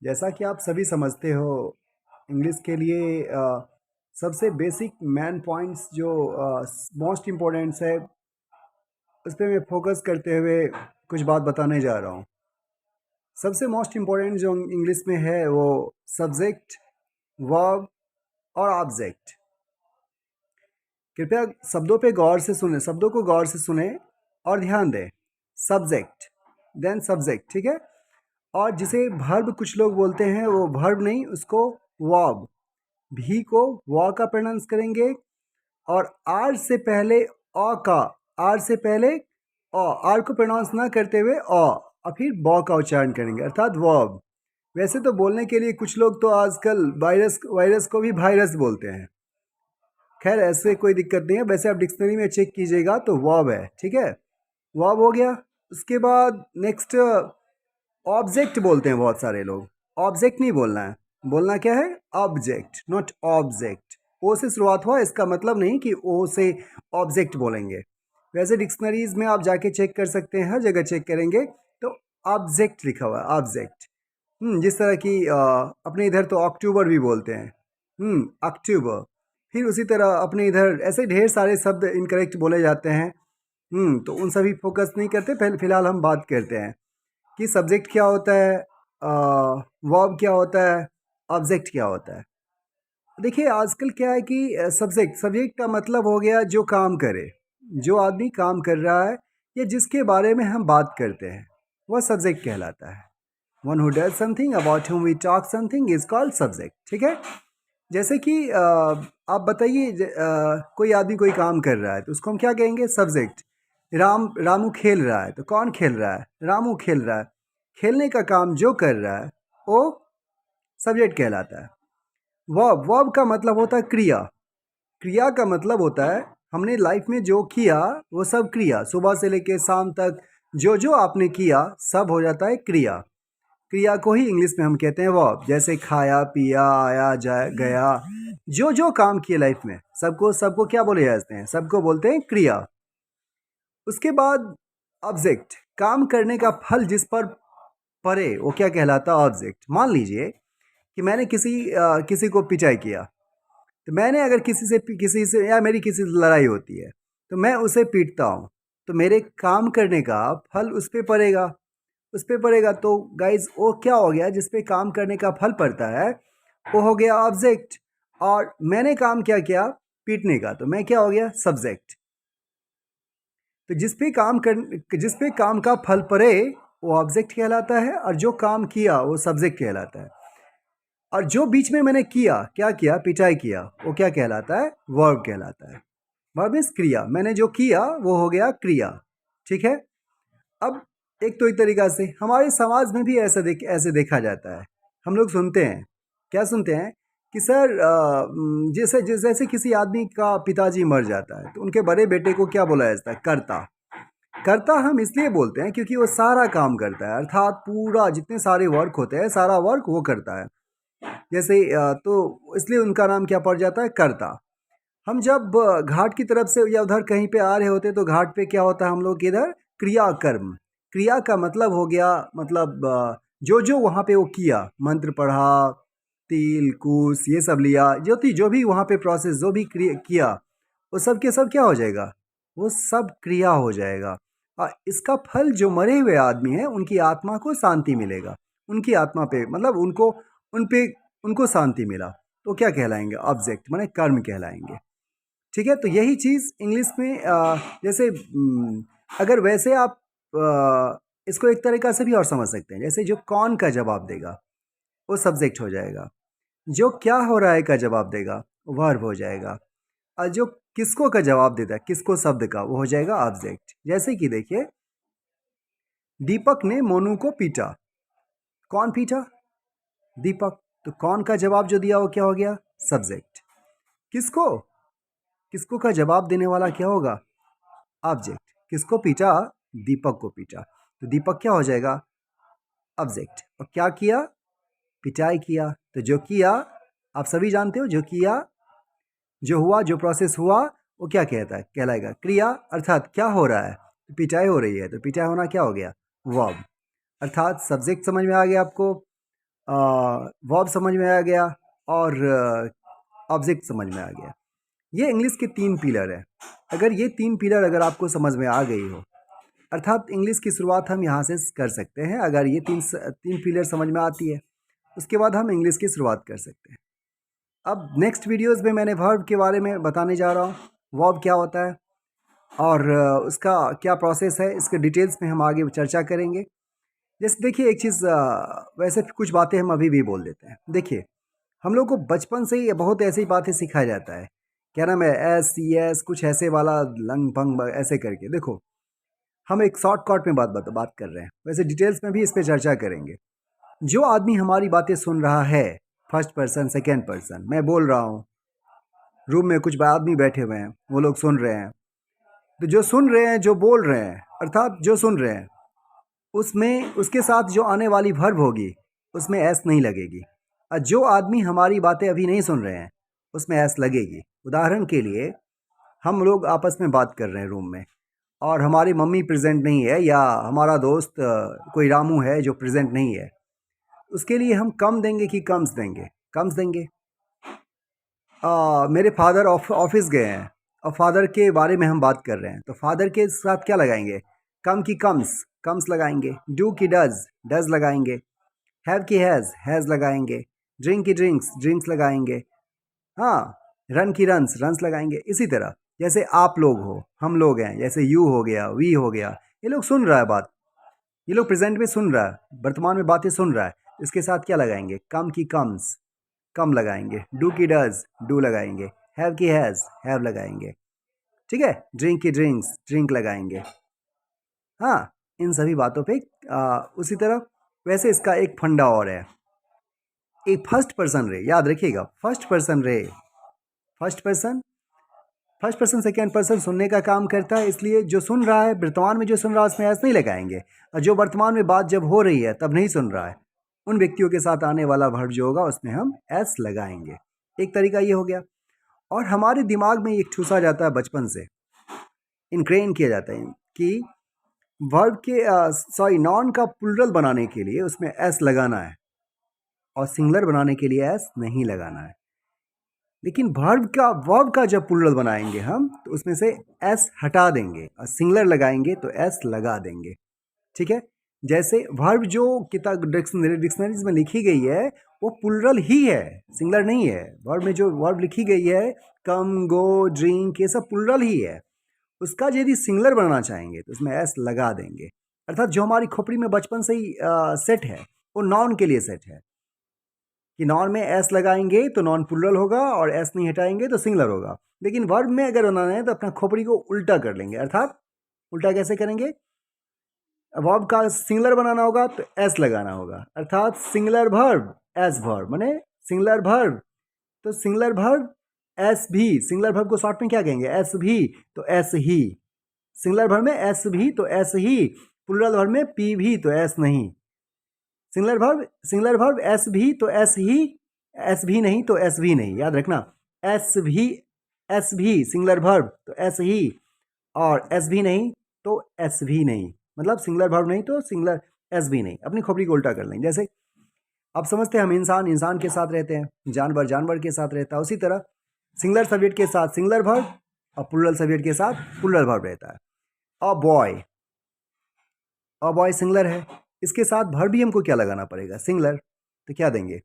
जैसा कि आप सभी समझते हो, इंग्लिश के लिए सबसे बेसिक मैन पॉइंट्स जो मोस्ट इम्पोर्टेंट्स है, उस पर मैं फोकस करते हुए कुछ बात बताने जा रहा हूँ। सबसे मोस्ट इम्पोर्टेंट जो इंग्लिश में है वो सब्जेक्ट, वर्ब और ऑब्जेक्ट। कृपया शब्दों पे गौर से सुने, शब्दों को गौर से सुने और ध्यान दें। सब्जेक्ट, देन सब्जेक्ट, ठीक है। और जिसे भर्ब कुछ लोग बोलते हैं, वो भर्ब नहीं, उसको वर्ब, भी को व का प्रोनाउंस करेंगे और आर से पहले अ का, आर से पहले आर को प्रोनाउंस ना करते हुए और फिर ब का उच्चारण करेंगे, अर्थात वर्ब। वैसे तो बोलने के लिए कुछ लोग तो आजकल वायरस को भी वायरस बोलते हैं। खैर, ऐसे कोई दिक्कत नहीं है, वैसे आप डिक्शनरी में चेक कीजिएगा तो वर्ब है, ठीक है। वर्ब हो गया। उसके बाद नेक्स्ट ऑब्जेक्ट बोलते हैं बहुत सारे लोग। ऑब्जेक्ट नहीं बोलना है, बोलना क्या है? Object, not object. ओ से शुरुआत हुआ, इसका मतलब नहीं कि ओ से ऑब्जेक्ट बोलेंगे। वैसे डिक्शनरीज में आप जाके चेक कर सकते हैं, हर जगह चेक करेंगे तो ऑब्जेक्ट लिखा हुआ है, ऑब्जेक्ट। जिस तरह की अपने इधर तो अक्टूबर भी बोलते हैं, अक्टूबर। फिर उसी तरह अपने इधर ऐसे ढेर सारे शब्द इनकरेक्ट बोले जाते हैं। तो उन सभी फोकस नहीं करते, पहले फिलहाल हम बात करते हैं कि सब्जेक्ट क्या होता है, वर्ब क्या होता है, ऑब्जेक्ट क्या होता है। देखिए, आजकल क्या है कि सब्जेक्ट सब्जेक्ट का मतलब हो गया जो काम करे, जो आदमी काम कर रहा है या जिसके बारे में हम बात करते हैं, वह सब्जेक्ट कहलाता है। One who does something, about whom we talk something is called subject, ठीक है। जैसे कि आप बताइए, कोई आदमी कोई काम कर रहा है तो उसको हम क्या कहेंगे? सब्जेक्ट। रामू खेल रहा है तो कौन खेल रहा है? रामू खेल रहा है। खेलने का काम जो कर रहा है वो सब्जेक्ट कहलाता है। वर्ब का मतलब होता है क्रिया। क्रिया का मतलब होता है हमने लाइफ में जो किया वो सब क्रिया, सुबह से लेके शाम तक जो जो आपने किया सब हो जाता है क्रिया। क्रिया को ही इंग्लिश में हम कहते हैं वर्ब। जैसे खाया, पिया, आया, जाया, गया, जो जो काम किए लाइफ में, सबको सबको क्या बोले जाते हैं? सबको बोलते हैं क्रिया। उसके बाद ऑब्जेक्ट, काम करने का फल जिस पर पड़े वो क्या कहलाता है? ऑब्जेक्ट। मान लीजिए कि मैंने किसी को पिटाई किया, तो मैंने अगर किसी से या मेरी किसी से लड़ाई होती है तो मैं उसे पीटता हूँ, तो मेरे काम करने का फल उस पर पड़ेगा, उस पर पड़ेगा। तो गाइज, वो क्या हो गया? जिस पे काम करने का फल पड़ता है वो हो गया ऑब्जेक्ट। और मैंने काम क्या किया? पीटने का, तो मैं क्या हो गया? सब्जेक्ट। तो जिस पे काम का फल पड़े वो ऑब्जेक्ट कहलाता है, और जो काम किया वो सब्जेक्ट कहलाता है। और जो बीच में मैंने किया, क्या किया? पिटाई किया, वो क्या कहलाता है? वर्ब कहलाता है। वर्ब मीन्स क्रिया। मैंने जो किया वो हो गया क्रिया, ठीक है। अब एक तो एक तरीका से हमारे समाज में भी ऐसे देखा जाता है। हम लोग सुनते हैं, क्या सुनते हैं कि सर, जैसे किसी आदमी का पिताजी मर जाता है तो उनके बड़े बेटे को क्या बोला जाता है? कर्ता। कर्ता हम इसलिए बोलते हैं क्योंकि वो सारा काम करता है, अर्थात पूरा जितने सारे वर्क होते हैं सारा वर्क वो करता है। जैसे तो इसलिए उनका नाम क्या पड़ जाता है? कर्ता। हम जब घाट की तरफ से या उधर कहीं पे आ रहे होते तो घाट पे क्या होता है हम लोग के इधर? क्रिया कर्म। क्रिया का मतलब हो गया, मतलब जो जो वहाँ पे वो किया, मंत्र पढ़ा, तिल कुश ये सब लिया, जो भी वहाँ पे प्रोसेस जो भी किया, वो सब के सब क्या हो जाएगा? वो सब क्रिया हो जाएगा। और इसका फल जो मरे हुए आदमी हैं उनकी आत्मा को शांति मिलेगा। उनकी आत्मा पे मतलब उन पे उनको शांति मिला तो क्या कहलाएंगे? ऑब्जेक्ट, माने कर्म कहलाएंगे, ठीक है। तो यही चीज़ इंग्लिश में जैसे अगर वैसे आप इसको एक तरीका से भी और समझ सकते हैं। जैसे जो कौन का जवाब देगा वो सब्जेक्ट हो जाएगा, जो क्या हो रहा है का जवाब देगा वर्ब हो जाएगा, और जो किसको का जवाब देता है, किसको शब्द का, वो हो जाएगा ऑब्जेक्ट। जैसे कि देखिए, दीपक ने मोनू को पीटा। कौन पीटा? दीपक। तो कौन का जवाब जो दिया वो क्या हो गया? सब्जेक्ट। किसको? किसको का जवाब देने वाला क्या होगा? ऑब्जेक्ट। किसको पीटा? दीपक को पीटा, तो दीपक क्या हो जाएगा? ऑब्जेक्ट। और क्या किया? पिटाई किया। तो जो किया आप सभी जानते हो, जो किया, जो हुआ, जो प्रोसेस हुआ, वो क्या कहता है? कहलाएगा क्रिया। अर्थात क्या हो रहा है? पिटाई हो रही है, तो पिटाई होना क्या हो गया? वर्ब। अर्थात सब्जेक्ट समझ में आ गया आपको। वर्ब समझ में आ गया और ऑब्जेक्ट समझ में आ गया। ये इंग्लिश के 3 पिलर है। अगर ये 3 पिलर अगर आपको समझ में आ गई हो, अर्थात इंग्लिश की शुरुआत हम यहाँ से कर सकते हैं। अगर ये तीन पिलर समझ में आती है, उसके बाद हम इंग्लिश की शुरुआत कर सकते हैं। अब नेक्स्ट वीडियोज़ में मैंने वर्ब के बारे में बताने जा रहा हूँ, वर्ब क्या होता है और उसका क्या प्रोसेस है, इसके डिटेल्स में हम आगे चर्चा करेंगे। जैसे देखिए एक चीज़, वैसे कुछ बातें हम अभी भी बोल देते हैं। देखिए हम लोग को बचपन से ही बहुत ऐसी बातें सिखाया जाता है, क्या नाम है, एस सी एस कुछ ऐसे वाला लंग भंग ऐसे करके। देखो हम एक शॉर्टकट में बात कर रहे हैं, वैसे डिटेल्स में भी इस पर चर्चा करेंगे। जो आदमी हमारी बातें सुन रहा है, फर्स्ट पर्सन सेकेंड पर्सन, मैं बोल रहा हूँ, रूम में कुछ आदमी बैठे हुए हैं, वो लोग सुन रहे हैं, तो जो सुन रहे हैं, जो बोल रहे हैं, अर्थात जो सुन रहे हैं, उसमें उसके साथ जो आने वाली वर्ब होगी उसमें एस नहीं लगेगी। और जो आदमी हमारी बातें अभी नहीं सुन रहे हैं उसमें एस लगेगी। उदाहरण के लिए हम लोग आपस में बात कर रहे हैं रूम में और हमारी मम्मी प्रेजेंट नहीं है, या हमारा दोस्त कोई रामू है जो प्रेजेंट नहीं है, उसके लिए हम कम देंगे कि कम्स देंगे? कम्स देंगे। मेरे फादर ऑफिस गए हैं और फादर के बारे में हम बात कर रहे हैं, तो फादर के साथ क्या लगाएंगे? कम की कम्स? कम्स लगाएंगे। डू की डज? डज लगाएंगे। हैव की हैज़ लगाएंगे। ड्रिंक की ड्रिंक्स लगाएंगे। हाँ, रन की रन्स लगाएंगे। इसी तरह जैसे आप लोग हो, हम लोग हैं, जैसे यू हो गया, वी हो गया, ये लोग सुन रहा है बात, ये लोग प्रेजेंट में सुन रहा है, वर्तमान में बातें सुन रहा है, इसके साथ क्या लगाएंगे? कम की कम्स? कम लगाएंगे। डू की डज? डू लगाएंगे। हैव की हैव लगाएंगे। ठीक है। ड्रिंक की ड्रिंक लगाएंगे। हाँ, इन सभी बातों पे उसी तरह वैसे इसका एक फंडा और है, एक फर्स्ट पर्सन रे, याद रखिएगा, फर्स्ट पर्सन रे। First person, first person second person सुनने का काम करता है, इसलिए जो सुन रहा है, वर्तमान में जो सुन रहा है उसमें एस नहीं लगाएंगे, और जो वर्तमान में बात जब हो रही है तब नहीं सुन रहा है, उन व्यक्तियों के साथ आने वाला वर्ब जो होगा उसमें हम एस लगाएंगे। एक तरीका ये हो गया। और हमारे दिमाग में एक ठूसा जाता है, बचपन से इनग्रेन किया जाता है कि वर्ब के नॉन का प्लुरल बनाने के लिए उसमें एस लगाना है और सिंगुलर बनाने के लिए एस नहीं लगाना है। लेकिन वर्ब का जब प्लुरल बनाएंगे हम, तो उसमें से एस हटा देंगे और सिंगुलर लगाएंगे तो एस लगा देंगे। ठीक है। जैसे वर्ब जो किताब डिक्शनरीज में लिखी गई है वो प्लुरल ही है, सिंगुलर नहीं है। वर्ब में जो वर्ब लिखी गई है, कम, गो, ड्रिंक, ये सब प्लुरल ही है। उसका यदि सिंगुलर बनाना चाहेंगे तो उसमें एस लगा देंगे। अर्थात जो हमारी खोपड़ी में बचपन से ही सेट है, वो नॉन के लिए सेट है कि नॉन में एस लगाएंगे तो नॉन प्लुरल होगा और एस नहीं हटाएंगे तो सिंगुलर होगा। लेकिन वर्ब में अगर बनाना है तो अपना खोपड़ी को उल्टा कर लेंगे। अर्थात उल्टा कैसे करेंगे? वर्ब का सिंगुलर बनाना होगा तो एस लगाना होगा। अर्थात सिंगुलर वर्ब एस वर्ब, माने सिंगुलर वर्ब, तो सिंगुलर वर्ब एस भी। सिंगुलर वर्ब को शॉर्ट में क्या कहेंगे? एस भी, तो एस ही। सिंगुलर वर्ब में एस भी तो एस ही, प्लुरल वर्ब में पी भी तो एस नहीं। सिंगुलर वर्ब एस भी तो एस ही, एस भी नहीं तो एस भी नहीं। याद रखना, एस भी सिंगुलर वर्ब तो एस ही, और एस भी नहीं तो एस भी नहीं, मतलब सिंगुलर वर्ब नहीं तो सिंगुलर एस भी नहीं। अपनी खोपड़ी को उल्टा कर लेंगे। जैसे आप समझते हैं हम इंसान के साथ रहते हैं, जानवर के साथ रहता है, उसी तरह सिंगुलर सब्जेक्ट के साथ सिंगुलर वर्ब और प्लुरल सब्जेक्ट के साथ प्लुरल वर्ब रहता है। अ बॉय सिंगुलर है, इसके साथ वर्ब भी हमको क्या लगाना पड़ेगा? सिंगुलर। तो क्या देंगे?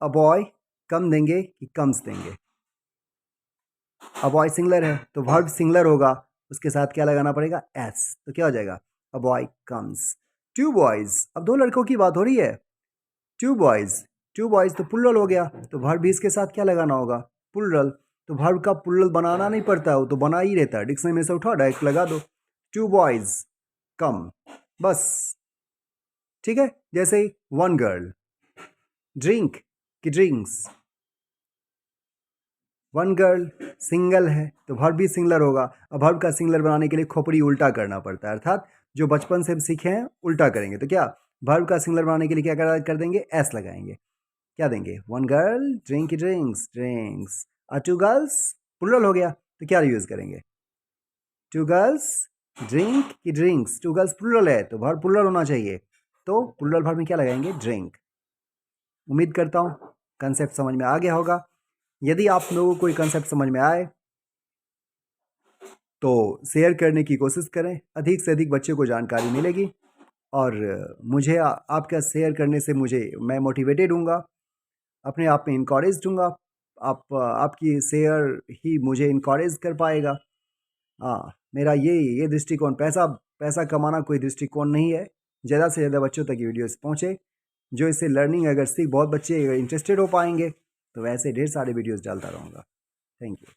A boy. कम देंगे कि कम्स देंगे? अ बॉय सिंगुलर है तो वर्ब सिंगुलर होगा, उसके साथ क्या लगाना पड़ेगा? एस। तो क्या हो जाएगा? A boy comes. Two boys, अब 2 लड़कों की बात हो रही है। टू बॉयज तो प्लुरल हो गया, तो वर्ब भी इसके साथ क्या लगाना होगा? प्लुरल। तो वर्ब का प्लुरल बनाना नहीं पड़ता, वो तो बना ही रहता है, डिक्शनरी में से उठा डायरेक्ट लगा दो, टू बॉयज कम, बस। ठीक है। जैसे वन गर्ल, ड्रिंक की ड्रिंक्स, वन गर्ल सिंगल है तो वर्ब भी सिंगुलर होगा। अब वर्ब का सिंगुलर बनाने के लिए खोपड़ी उल्टा करना पड़ता है, अर्थात जो बचपन से हम सीखे हैं उल्टा करेंगे। तो क्या वर्ब का सिंगुलर बनाने के लिए क्या कर देंगे? एस लगाएंगे। क्या देंगे? वन गर्ल ड्रिंक की ड्रिंक्स। और टू गर्ल्स प्लुरल हो गया, तो क्या यूज़ करेंगे? टू गर्ल्स ड्रिंक की ड्रिंक्स। टू गर्ल्स प्लुरल है तो वर्ब प्लुरल होना चाहिए, तो प्लुरल वर्ब में क्या लगाएंगे? ड्रिंक। उम्मीद करता हूँ कंसेप्ट समझ में आ गया होगा। यदि आप लोगों को कोई कंसेप्ट समझ में आए तो शेयर करने की कोशिश करें, अधिक से अधिक बच्चों को जानकारी मिलेगी और मुझे आपका शेयर करने से मैं मोटिवेटेड हूँगा, अपने आप में इनकरेज हूँगा। आपकी शेयर ही मुझे इनकरेज कर पाएगा। मेरा ये दृष्टिकोण, पैसा कमाना कोई दृष्टिकोण नहीं है। ज़्यादा से ज़्यादा बच्चों तक ये वीडियोस पहुँचे, जो इससे लर्निंग अगर बहुत बच्चे इंटरेस्टेड हो पाएंगे तो वैसे ढेर सारे वीडियोस डालता रहूँगा। Thank you.